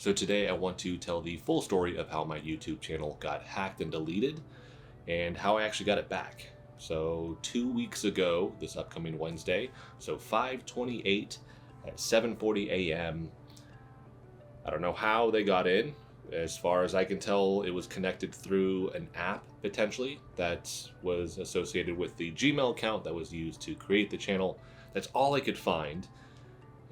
So today I want to tell the full story of how my YouTube channel got hacked and deleted and how I actually got it back. So 2 weeks ago, this upcoming Wednesday, so 5/28 at 7:40 a.m. I don't know how they got in. As far as I can tell, it was connected through an app potentially that was associated with the Gmail account that was used to create the channel. That's all I could find.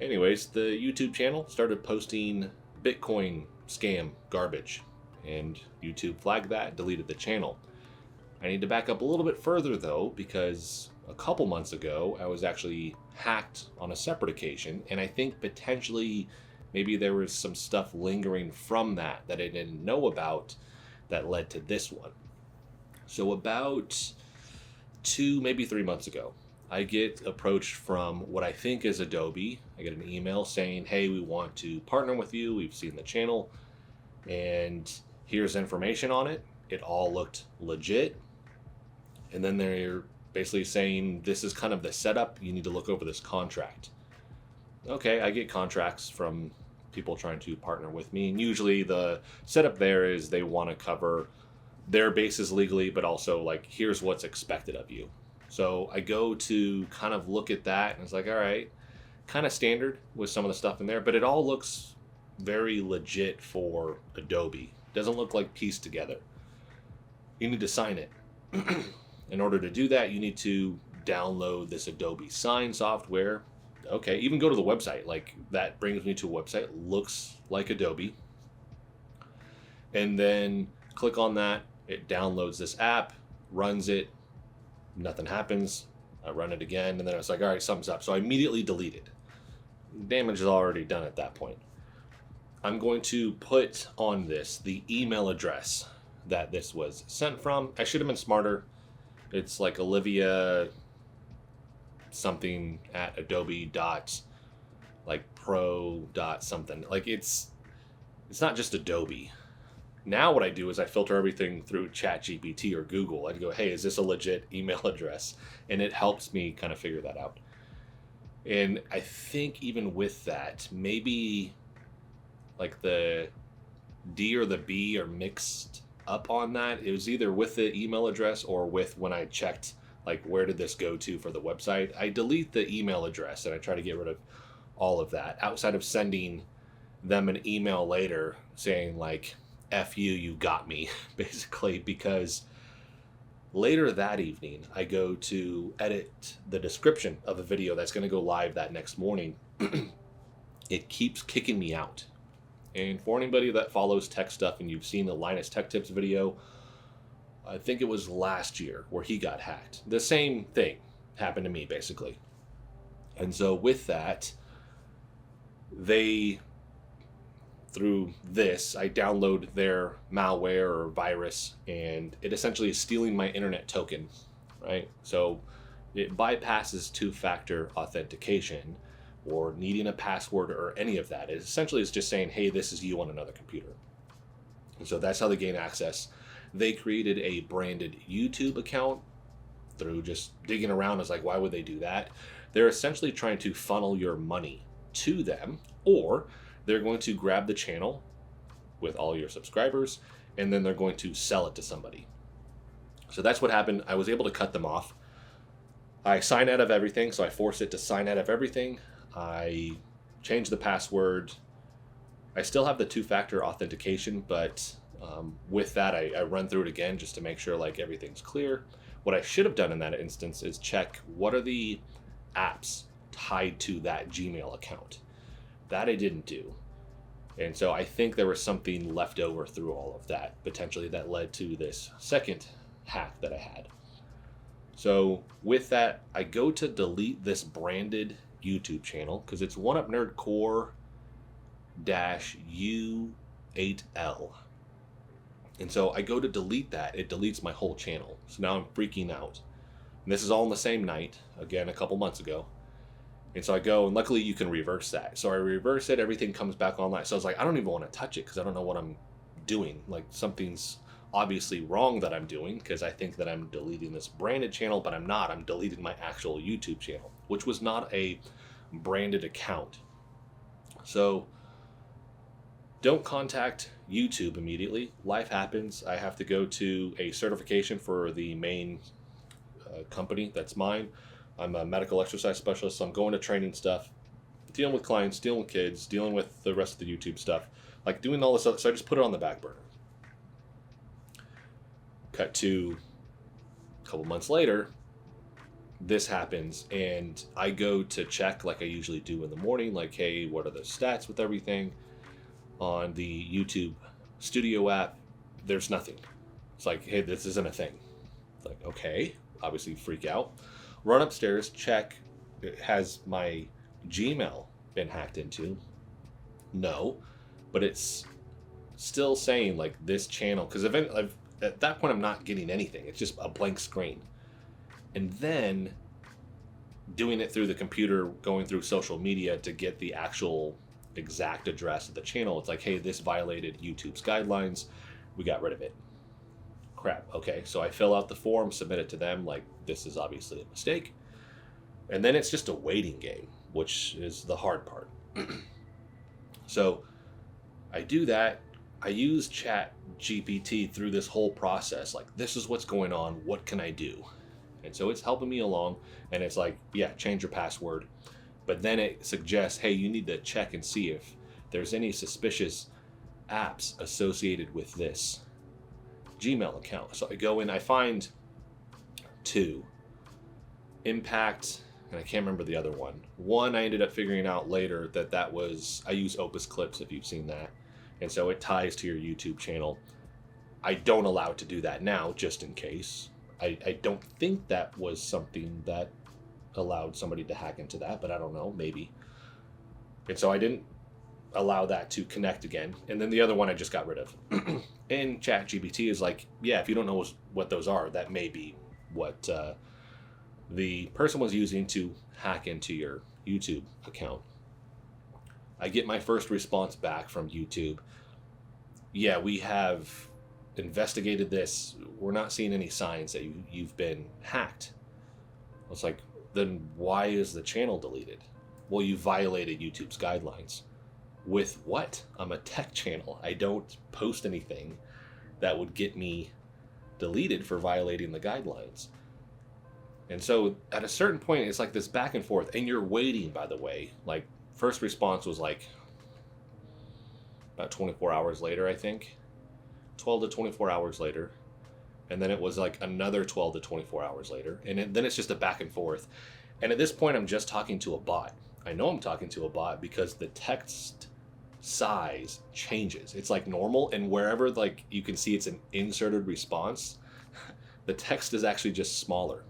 Anyways, the YouTube channel started posting Bitcoin scam garbage, and YouTube flagged that, deleted the channel. I need to back up a little bit further though, because a couple months ago I was actually hacked on a separate occasion, and I think potentially maybe there was some stuff lingering from that I didn't know about that led to this one. So about 2, maybe 3 months ago, I get approached from what I think is Adobe. I get an email saying, hey, we want to partner with you. We've seen the channel and here's information on it. It all looked legit. And then they're basically saying, this is kind of the setup. You need to look over this contract. Okay, I get contracts from people trying to partner with me. And usually the setup there is they want to cover their bases legally, but also like, here's what's expected of you. So I go to kind of look at that and it's like, all right, kind of standard with some of the stuff in there, but it all looks very legit for Adobe. Doesn't look like pieced together. You need to sign it. In order to do that, you need to download this Adobe Sign software. Okay, even go to the website. Like, that brings me to a website, looks like Adobe. And then click on that, it downloads this app, runs it, nothing happens. I run it again, and then it's like, all right, something's up. So I immediately delete it. Damage is already done at that point. I'm going to put on this the email address that this was sent from. I should have been smarter. It's like Olivia something at Adobe dot like pro dot something. Like it's not just Adobe. Now what I do is I filter everything through ChatGPT or Google. I'd go, hey, is this a legit email address? And it helps me kind of figure that out. And I think even with that, maybe like the D or the B are mixed up on that. It was either with the email address or with when I checked, like, where did this go to for the website? I delete the email address and I try to get rid of all of that outside of sending them an email later saying like, F you, you got me, basically, because later that evening, I go to edit the description of a video that's going to go live that next morning. It keeps kicking me out. And for anybody that follows tech stuff and you've seen the Linus Tech Tips video, I think it was last year where he got hacked. The same thing happened to me, basically. And so with that, through this, I download their malware or virus, and it essentially is stealing my internet token, right? So it bypasses two-factor authentication or needing a password or any of that. It essentially is just saying, hey, this is you on another computer. And so that's how they gain access. They created a branded YouTube account through just digging around. I was like, why would they do that? They're essentially trying to funnel your money to them, or they're going to grab the channel with all your subscribers, and then they're going to sell it to somebody. So that's what happened. I was able to cut them off. I sign out of everything, so I force it to sign out of everything. I change the password. I still have the two-factor authentication, but with that, I run through it again just to make sure like everything's clear. What I should have done in that instance is check what are the apps tied to that Gmail account. That I didn't do. And so I think there was something left over through all of that, potentially, that led to this second hack that I had. So with that, I go to delete this branded YouTube channel because it's OneUpNerdCore-U8L. And so I go to delete that. It deletes my whole channel. So now I'm freaking out. And this is all in the same night, again, a couple months ago. And so I go, and luckily you can reverse that. So I reverse it, everything comes back online. So I was like, I don't even want to touch it because I don't know what I'm doing. Like, something's obviously wrong that I'm doing because I think that I'm deleting this branded channel, but I'm not. I'm deleting my actual YouTube channel, which was not a branded account. So Don't contact YouTube immediately. Life happens. I have to go to a certification for the main company that's mine. I'm a medical exercise specialist, so I'm going to training stuff, dealing with clients, dealing with kids, dealing with the rest of the YouTube stuff, like doing all this other. So I just put it on the back burner. Cut to a couple months later, this happens, and I go to check like I usually do in the morning, like, hey, what are the stats with everything? On the YouTube Studio app, there's nothing. It's like, hey, this isn't a thing. It's like, okay, obviously freak out. Run upstairs, check, has my Gmail been hacked into? No, but it's still saying like this channel, because at that point I'm not getting anything. It's just a blank screen. And then doing it through the computer, going through social media to get the actual exact address of the channel. It's like, hey, this violated YouTube's guidelines. We got rid of it. Crap. Okay, so I fill out the form, submit it to them, like, this is obviously a mistake. And then it's just a waiting game, which is the hard part. So I do that. I use Chat GPT through this whole process. Like, this is what's going on. What can I do? And so it's helping me along. And it's like, yeah, change your password. But then it suggests, hey, you need to check and see if there's any suspicious apps associated with this Gmail account. So I go in, I find 2. Impact, and I can't remember the other one. One, I ended up figuring out later that was, I use Opus Clips if you've seen that. And so it ties to your YouTube channel. I don't allow it to do that now, just in case. I don't think that was something that allowed somebody to hack into that, but I don't know, maybe. And so I didn't allow that to connect again. And then the other one I just got rid of. And ChatGPT is like, yeah, if you don't know what those are, that may be what the person was using to hack into your YouTube account. I get my first response back from YouTube. Yeah, we have investigated this. We're not seeing any signs that you've been hacked. I was like, then why is the channel deleted? Well, you violated YouTube's guidelines. With what? I'm a tech channel. I don't post anything that would get me deleted for violating the guidelines. And so at a certain point, it's like this back and forth. And you're waiting, by the way. Like, first response was like about 24 hours later, I think. 12 to 24 hours later. And then it was like another 12 to 24 hours later. And then it's just a back and forth. And at this point, I'm just talking to a bot. I know I'm talking to a bot because the text size changes. It's like normal, and wherever like you can see it's an inserted response, the text is actually just smaller,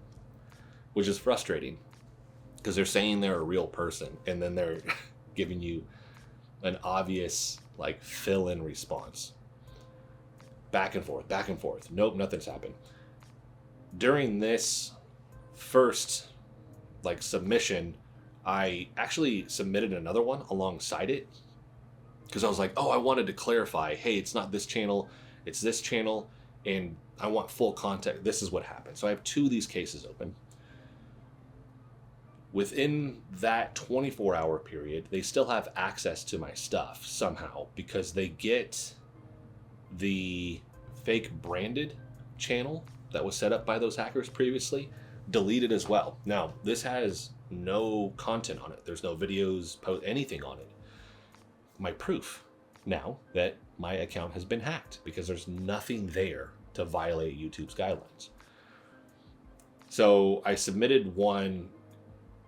which is frustrating because they're saying they're a real person and then they're giving you an obvious like fill-in response. Back and forth, back and forth. Nope, nothing's happened. During this first like submission, I actually submitted another one alongside it because I was like, oh, I wanted to clarify, hey, it's not this channel, it's this channel, and I want full context. This is what happened. So I have 2 of these cases open. Within that 24-hour period, they still have access to my stuff somehow because they get the fake branded channel that was set up by those hackers previously deleted as well. Now, this has no content on it. There's no videos, anything on it. My proof now that my account has been hacked because there's nothing there to violate YouTube's guidelines. So I submitted one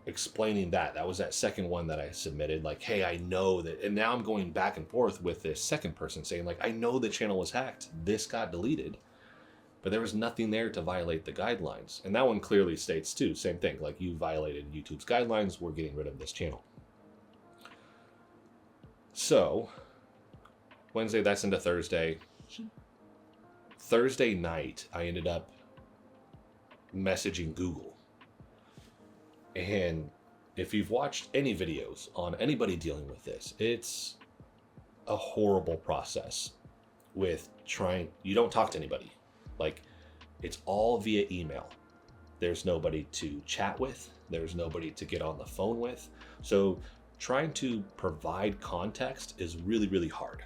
explaining that. That was that second one that I submitted. Like, hey, I know that. And now I'm going back and forth with this second person saying, like, I know the channel was hacked. This got deleted. But there was nothing there to violate the guidelines. And that one clearly states, too, same thing. Like, you violated YouTube's guidelines. We're getting rid of this channel. So, Wednesday, that's into Thursday. Thursday night, I ended up messaging Google. And if you've watched any videos on anybody dealing with this, it's a horrible process with you don't talk to anybody. Like, it's all via email. There's nobody to chat with. There's nobody to get on the phone with. So trying to provide context is really, really hard.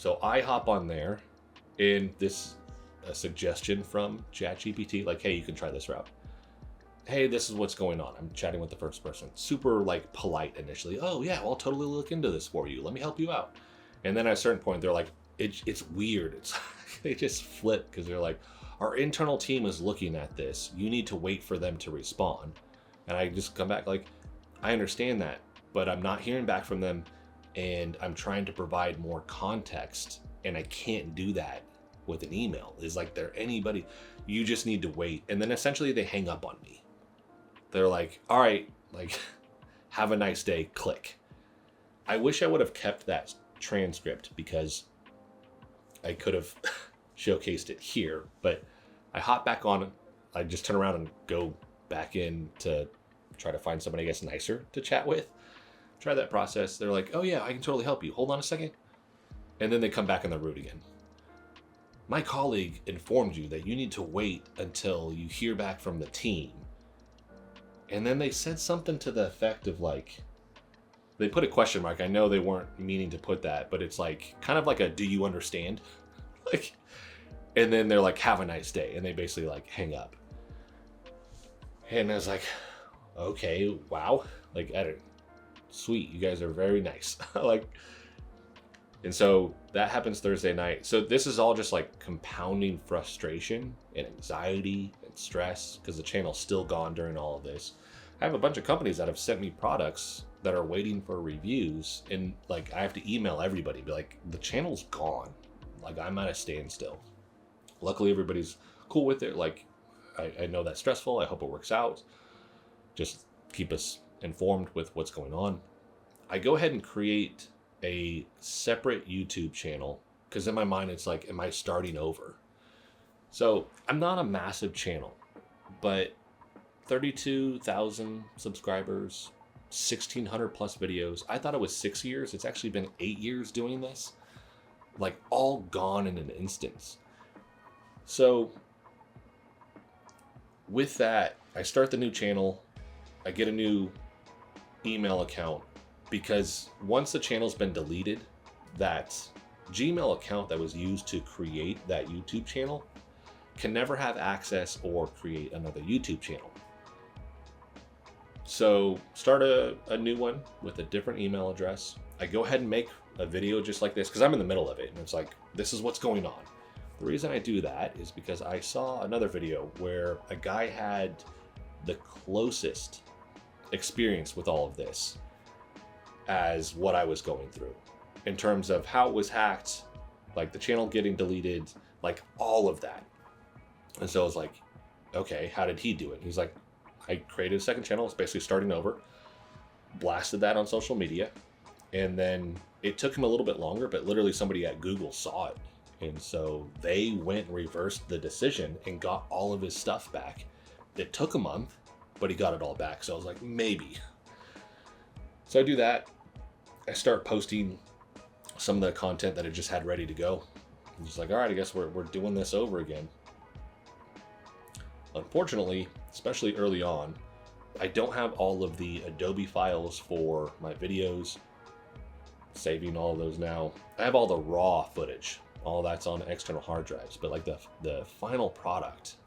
So I hop on there, and this a suggestion from ChatGPT, like, hey, you can try this route. Hey, this is what's going on. I'm chatting with the first person. Super like polite initially. Oh yeah, I'll totally look into this for you. Let me help you out. And then at a certain point, they're like, it's weird. It's they just flip because they're like, our internal team is looking at this. You need to wait for them to respond. And I just come back like, I understand that, but I'm not hearing back from them, and I'm trying to provide more context, and I can't do that with an email. Is like, they're anybody. You just need to wait. And then essentially they hang up on me. They're like, all right, like, have a nice day, click. I wish I would have kept that transcript because I could have showcased it here, but I hop back on. I just turn around and go back in to try to find somebody, I guess, nicer to chat with. Try that process. They're like, oh yeah, I can totally help you. Hold on a second. And then they come back in the route again. My colleague informed you that you need to wait until you hear back from the team. And then they said something to the effect of like, they put a question mark. I know they weren't meaning to put that, but it's like, kind of like a, do you understand? Like, and then they're like, have a nice day. And they basically like hang up. And I was like, okay, wow. Like, sweet. You guys are very nice. Like, and so that happens Thursday night. So this is all just like compounding frustration and anxiety and stress because the channel's still gone during all of this. I have a bunch of companies that have sent me products that are waiting for reviews, and like, I have to email everybody, be like, the channel's gone. Like, I'm at a standstill. Luckily, everybody's cool with it. Like, I know that's stressful. I hope it works out. Just keep us informed with what's going on. I go ahead and create a separate YouTube channel because in my mind, it's like, am I starting over? So I'm not a massive channel, but 32,000 subscribers, 1,600 plus videos. I thought it was 6 years. It's actually been 8 years doing this. Like, all gone in an instance. So with that, I start the new channel. I get a new email account because once the channel's been deleted, that Gmail account that was used to create that YouTube channel can never have access or create another YouTube channel. So start a new one with a different email address. I go ahead and make a video just like this because I'm in the middle of it and it's like, this is what's going on. The reason I do that is because I saw another video where a guy had the closest experience with all of this as what I was going through in terms of how it was hacked, like the channel getting deleted, like all of that. And so I was like, okay, how did he do it? He's like, I created a second channel. It's basically starting over, blasted that on social media. And then it took him a little bit longer, but literally somebody at Google saw it. And so they went and reversed the decision and got all of his stuff back. It took a month, but he got it all back. So I was like, maybe. So I do that. I start posting some of the content that I just had ready to go. I'm just like, all right, I guess we're doing this over again. Unfortunately, especially early on, I don't have all of the Adobe files for my videos. Saving all of those now. I have all the raw footage. All that's on external hard drives. But like the final product,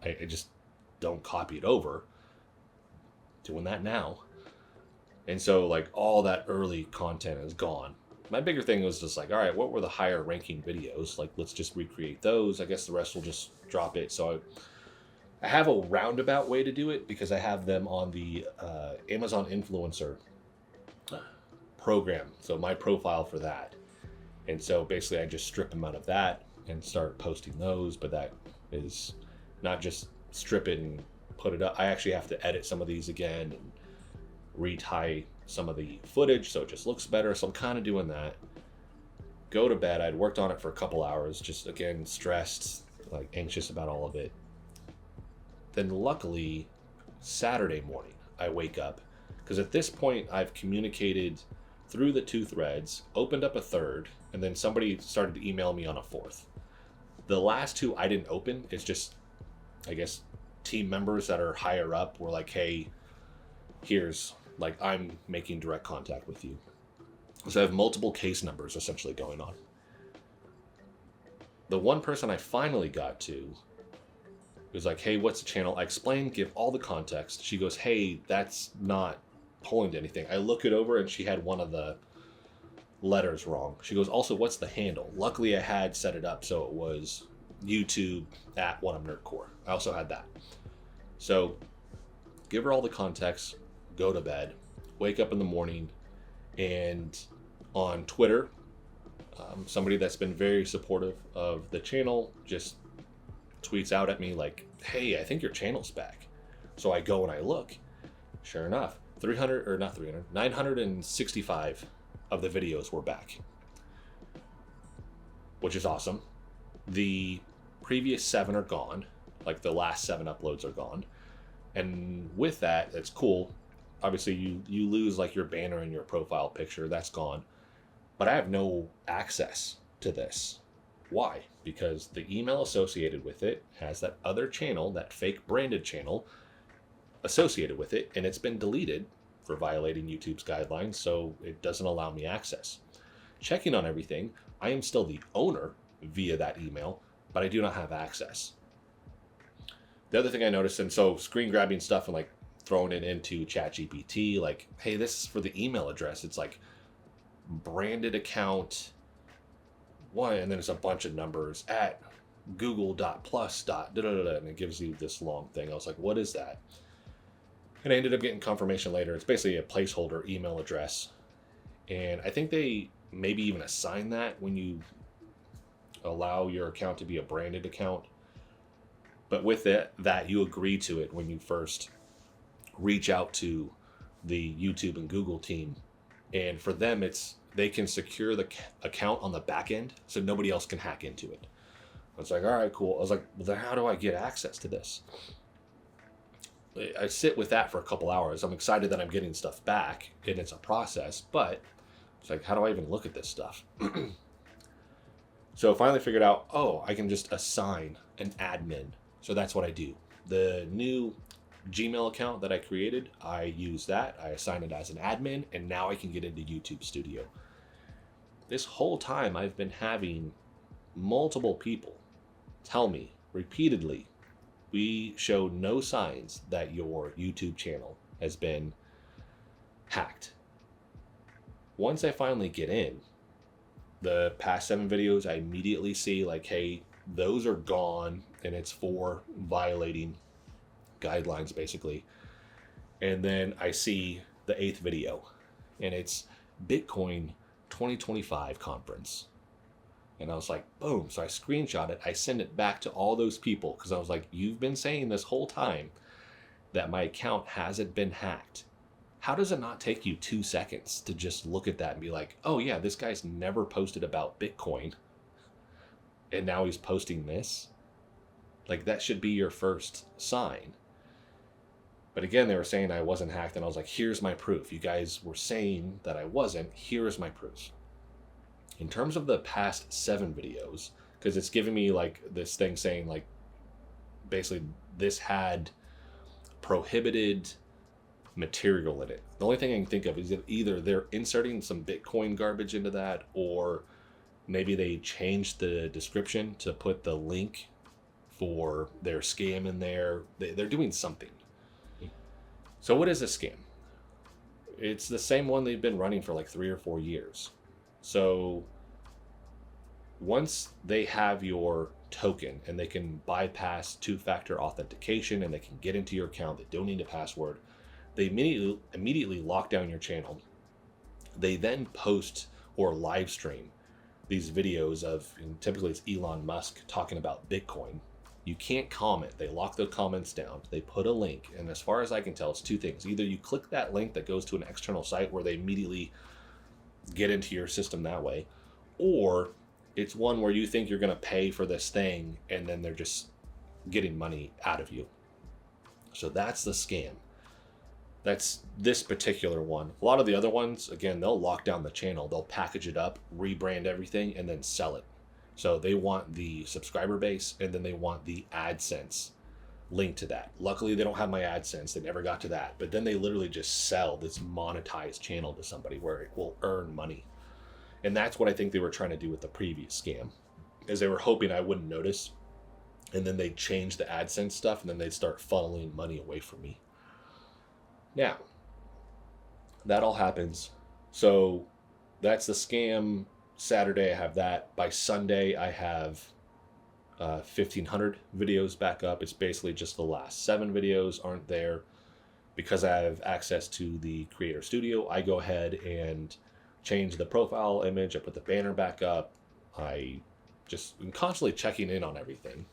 I just don't copy it over. Doing that now. And so like all that early content is gone. My bigger thing was just like, all right, what were the higher ranking videos? Like, let's just recreate those. I guess the rest will just drop it. So I have a roundabout way to do it because I have them on the Amazon Influencer program. So my profile for that. And so basically I just strip them out of that and start posting those. But that is not just strip it and put it up. I actually have to edit some of these again and retie some of the footage so it just looks better. So I'm kind of doing that. Go to bed. I'd worked on it for a couple hours, just again stressed, like anxious about all of it. Then luckily Saturday morning I wake up because at this point I've communicated through the 2 threads, opened up a third, and then somebody started to email me on a 4th. The last 2 I didn't open. It's just, I guess, team members that are higher up were like, hey, here's, like, I'm making direct contact with you. So I have multiple case numbers essentially going on. The one person I finally got to was like, hey, what's the channel? I explained, give all the context. She goes, hey, that's not pulling to anything. I look it over and she had one of the letters wrong. She goes, also, what's the handle? Luckily, I had set it up so it was YouTube at One Up Nerdcore. I also had that. So give her all the context, go to bed, wake up in the morning, and on Twitter, somebody that's been very supportive of the channel just tweets out at me like, hey, I think your channel's back. So I go and I look. Sure enough, 965 of the videos were back, which is awesome. The previous 7 are gone, like the last 7 uploads are gone. And with that, it's cool. Obviously, you lose like your banner and your profile picture, that's gone. But I have no access to this. Why? Because the email associated with it has that other channel, that fake branded channel associated with it, and it's been deleted for violating YouTube's guidelines, so it doesn't allow me access. Checking on everything, I am still the owner via that email, but I do not have access. The other thing I noticed, and so screen grabbing stuff and like throwing it into ChatGPT, like, hey, this is for the email address. It's like branded account one, and then it's a bunch of numbers at google.plus. And it gives you this long thing. I was like, what is that? And I ended up getting confirmation later. It's basically a placeholder email address. And I think they maybe even assign that when you allow your account to be a branded account. But with it, that you agree to it when you first reach out to the YouTube and Google team. And for them, they can secure the account on the back end so nobody else can hack into it. I was like, all right, cool. I was like, well, then how do I get access to this? I sit with that for a couple hours. I'm excited that I'm getting stuff back, and it's a process, but it's like, how do I even look at this stuff? So I finally figured out, oh, I can just assign an admin. So that's what I do. The new Gmail account that I created, I use that. I assign it as an admin, and now I can get into YouTube Studio. This whole time, I've been having multiple people tell me repeatedly, we show no signs that your YouTube channel has been hacked. Once I finally get in, the past 7 videos, I immediately see like, hey, those are gone, and it's for violating guidelines, basically. And then I see the 8th video, and it's Bitcoin 2025 conference. And I was like, boom. So I screenshot it. I send it back to all those people because I was like, you've been saying this whole time that my account hasn't been hacked. How does it not take you 2 seconds to just look at that and be like, oh yeah, this guy's never posted about Bitcoin, and now he's posting this? Like, that should be your first sign. But again, they were saying I wasn't hacked, and I was like, here's my proof. You guys were saying that I wasn't. Here's my proof. In terms of the past 7 videos, because it's giving me like this thing saying like, basically this had prohibited material in it. The only thing I can think of is that either they're inserting some Bitcoin garbage into that, or maybe they changed the description to put the link for their scam in there. They're doing something. So what is a scam? It's the same one they've been running for like 3 or 4 years. So once they have your token and they can bypass 2-factor authentication and they can get into your account, they don't need a password, they immediately lock down your channel. They then post or live stream these videos of, and typically it's Elon Musk talking about Bitcoin. You can't comment. They lock the comments down. They put a link, and as far as I can tell, it's 2 things. Either you click that link that goes to an external site where they immediately get into your system that way, or it's one where you think you're going to pay for this thing and then they're just getting money out of you. So that's the scam. That's this particular one. A lot of the other ones, again, they'll lock down the channel. They'll package it up, rebrand everything, and then sell it. So they want the subscriber base, and then they want the AdSense link to that. Luckily, they don't have my AdSense. They never got to that. But then they literally just sell this monetized channel to somebody where it will earn money. And that's what I think they were trying to do with the previous scam. is they were hoping I wouldn't notice, and then they'd change the AdSense stuff, and then they'd start funneling money away from me. Now, that all happens. So that's the scam. Saturday, I have that. By Sunday, I have 1,500 videos back up. It's basically just the last 7 videos aren't there. Because I have access to the Creator Studio, I go ahead and change the profile image. I put the banner back up. I just am constantly checking in on everything.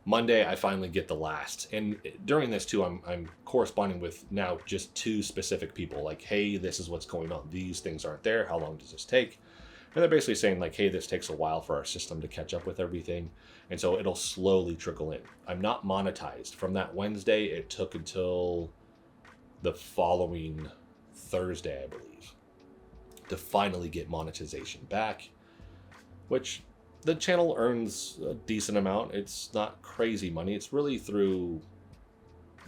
Monday, I finally get the last. And during this too, I'm corresponding with now just 2 specific people. Like, hey, this is what's going on. These things aren't there. How long does this take? And they're basically saying like, hey, this takes a while for our system to catch up with everything. And so it'll slowly trickle in. I'm not monetized. From that Wednesday, it took until the following Thursday, I believe, to finally get monetization back, which the channel earns a decent amount. It's not crazy money. It's really through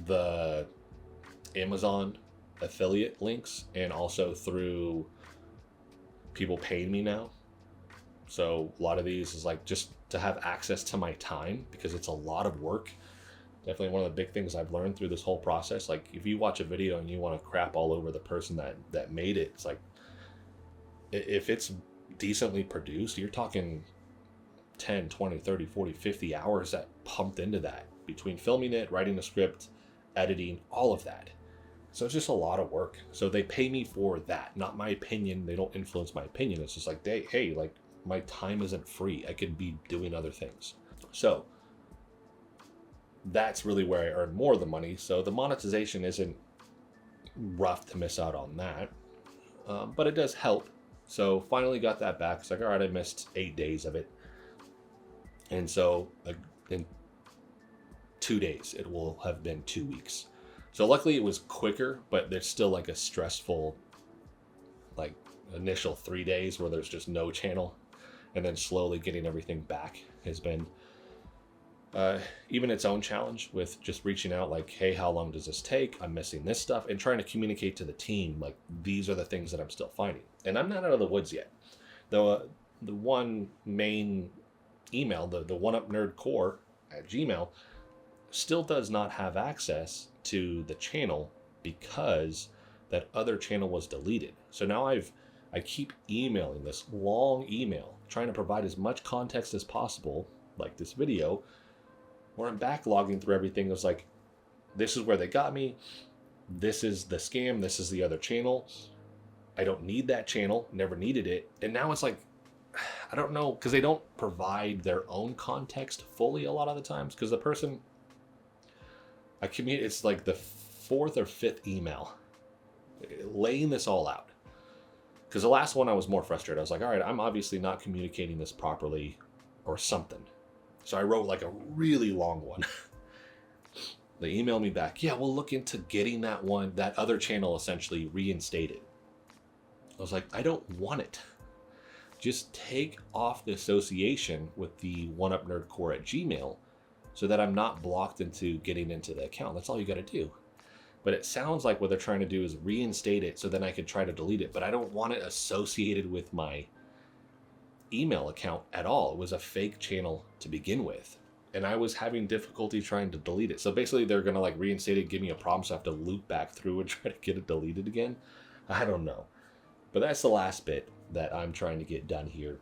the Amazon affiliate links and also through people paying me now. So a lot of these is like just to have access to my time, because it's a lot of work. Definitely one of the big things I've learned through this whole process. Like, if you watch a video and you want to crap all over the person that made it, it's like, if it's decently produced, you're talking 10, 20, 30, 40, 50 hours that pumped into that, between filming it, writing the script, editing, all of that. So it's just a lot of work. So they pay me for that, not my opinion. They don't influence my opinion. It's just like, hey, like, my time isn't free. I could be doing other things. So that's really where I earn more of the money. So the monetization isn't rough to miss out on that, but it does help. So finally got that back. It's like, all right, I missed 8 days of it. And so in 2 days, it will have been 2 weeks. So luckily it was quicker, but there's still like a stressful, like, initial 3 days where there's just no channel, and then slowly getting everything back has been even its own challenge, with just reaching out like, hey, how long does this take? I'm missing this stuff, and trying to communicate to the team like, these are the things that I'm still finding. And I'm not out of the woods yet. The one main email, the oneupnerdcore@gmail, still does not have access to the channel because that other channel was deleted. So now I keep emailing this long email, trying to provide as much context as possible, like this video, where I'm backlogging through everything. It's like, this is where they got me. This is the scam. This is the other channel. I don't need that channel. Never needed it. And now it's like, I don't know, because they don't provide their own context fully a lot of the times. Because the person I communicate, it's like the 4th or 5th email laying this all out. Because the last one I was more frustrated. I was like, all right, I'm obviously not communicating this properly or something. So I wrote like a really long one. They emailed me back, yeah, we'll look into getting that other channel essentially reinstated. I was like, I don't want it. Just take off the association with the oneupnerdcore@gmail so that I'm not blocked into getting into the account. That's all you got to do. But it sounds like what they're trying to do is reinstate it so then I could try to delete it. But I don't want it associated with my email account at all. It was a fake channel to begin with, and I was having difficulty trying to delete it. So basically they're gonna like reinstate it, give me a problem, so I have to loop back through and try to get it deleted again. I don't know, but that's the last bit that I'm trying to get done here.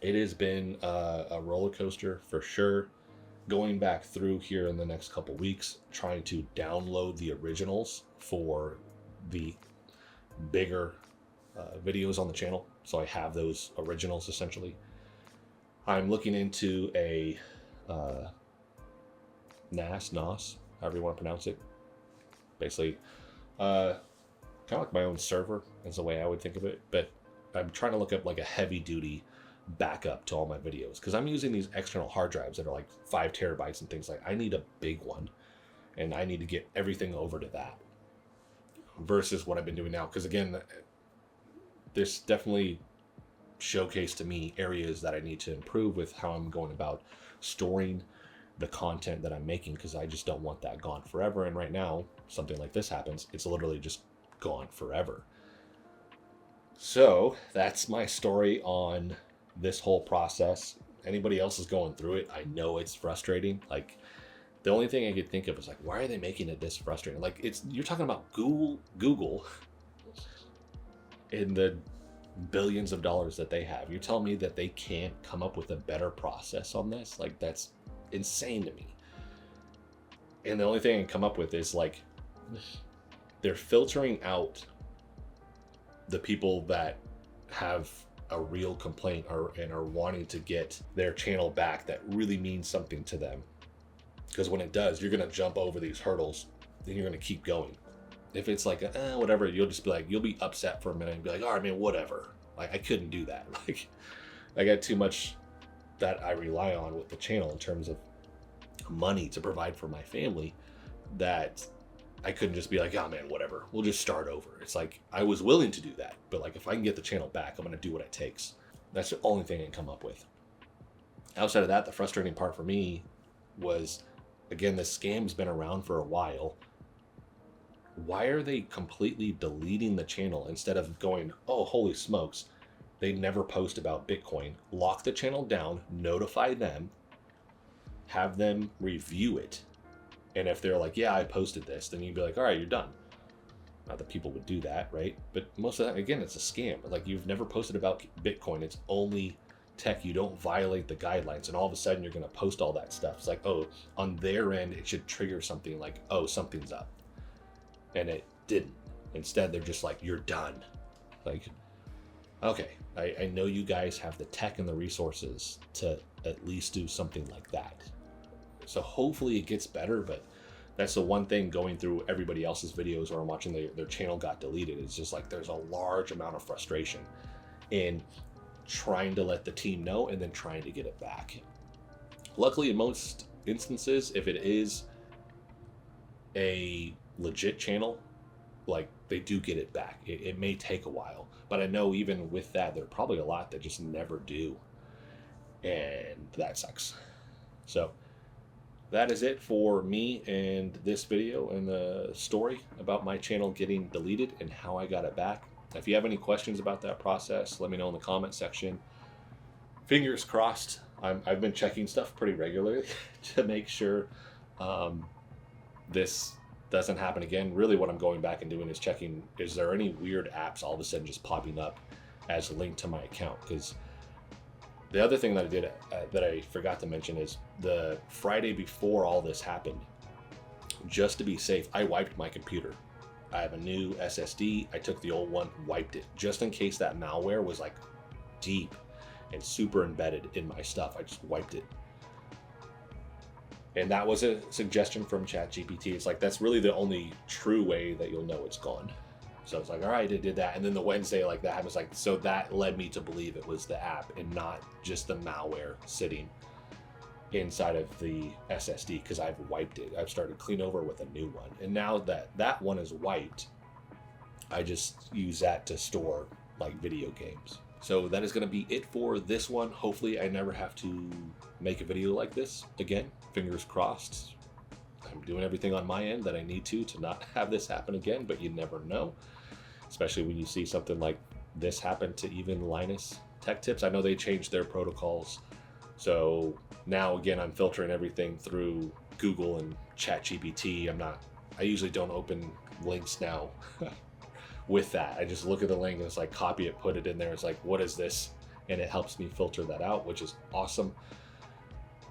It has been a roller coaster for sure, going back through here in the next couple weeks, trying to download the originals for the bigger videos on the channel, so I have those originals essentially. I'm looking into a NAS, however you want to pronounce it. Basically, kind of like my own server is the way I would think of it, but I'm trying to look up like a heavy duty backup to all my videos, because I'm using these external hard drives that are like 5 terabytes and things. Like, I need a big one, and I need to get everything over to that versus what I've been doing now. Because again, this definitely showcased to me areas that I need to improve with how I'm going about storing the content that I'm making, because I just don't want that gone forever. And right now, something like this happens, it's literally just gone forever. So that's my story on this whole process. anybody else is going through it, I know it's frustrating. Like, the only thing I could think of is like, why are they making it this frustrating? Like, you're talking about Google in the billions of dollars that they have. You're telling me that they can't come up with a better process on this? Like, that's insane to me. And the only thing I can come up with is like, they're filtering out the people that have a real complaint and are wanting to get their channel back that really means something to them. Because when it does, you're going to jump over these hurdles and you're going to keep going. If it's like, whatever, you'll just be like, you'll be upset for a minute and be like, all right, man, whatever. Like, I couldn't do that. Like, I got too much that I rely on with the channel in terms of money to provide for my family, that I couldn't just be like, oh man, whatever, we'll just start over. It's like, I was willing to do that, but like, if I can get the channel back, I'm going to do what it takes. That's the only thing I can come up with. Outside of that, the frustrating part for me was, again, this scam's been around for a while. Why are they completely deleting the channel instead of going, oh, holy smokes, they never post about Bitcoin? Lock the channel down, notify them, have them review it. And if they're like, yeah, I posted this, then you'd be like, all right, you're done. Not that people would do that, right? But most of that, again, it's a scam. Like, you've never posted about Bitcoin. It's only tech. You don't violate the guidelines. And all of a sudden, you're going to post all that stuff. It's like, oh, on their end, it should trigger something like, oh, something's up. And it didn't. Instead, they're just like, you're done. Like, okay, I know you guys have the tech and the resources to at least do something like that. So hopefully it gets better, but that's the one thing going through everybody else's videos or I'm watching their channel got deleted. It's just like, there's a large amount of frustration in trying to let the team know and then trying to get it back. Luckily, in most instances, if it is a legit channel, like, they do get it back. It may take a while, but I know even with that, there are probably a lot that just never do. And that sucks. So that is it for me and this video and the story about my channel getting deleted and how I got it back. If you have any questions about that process, let me know in the comment section. Fingers crossed. I've been checking stuff pretty regularly to make sure this doesn't happen again. Really what I'm going back and doing is checking, is there any weird apps all of a sudden just popping up as linked to my account? Because the other thing that I did that I forgot to mention is the Friday before all this happened, just to be safe, I wiped my computer. I have a new SSD. I took the old one, wiped it, just in case that malware was like deep and super embedded in my stuff. I just wiped it. And that was a suggestion from ChatGPT. It's like, that's really the only true way that you'll know it's gone. So it's like, all right, I did that. And then the Wednesday, like, that happened. Like, so that led me to believe it was the app and not just the malware sitting inside of the SSD, because I've wiped it. I've started clean over with a new one. And now that that one is wiped, I just use that to store like video games. So that is going to be it for this one. Hopefully I never have to make a video like this again. Fingers crossed. I'm doing everything on my end that I need to not have this happen again, but you never know. Especially when you see something like this happen to even Linus Tech Tips. I know they changed their protocols. So now again, I'm filtering everything through Google and ChatGPT. I usually don't open links now with that. I just look at the link and it's like, copy it, put it in there. It's like, what is this? And it helps me filter that out, which is awesome.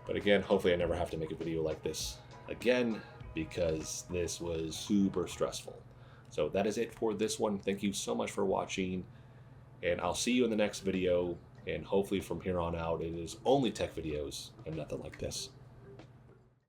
But again, hopefully I never have to make a video like this again, because this was super stressful. So that is it for this one. Thank you so much for watching, and I'll see you in the next video. And hopefully from here on out, it is only tech videos and nothing like this.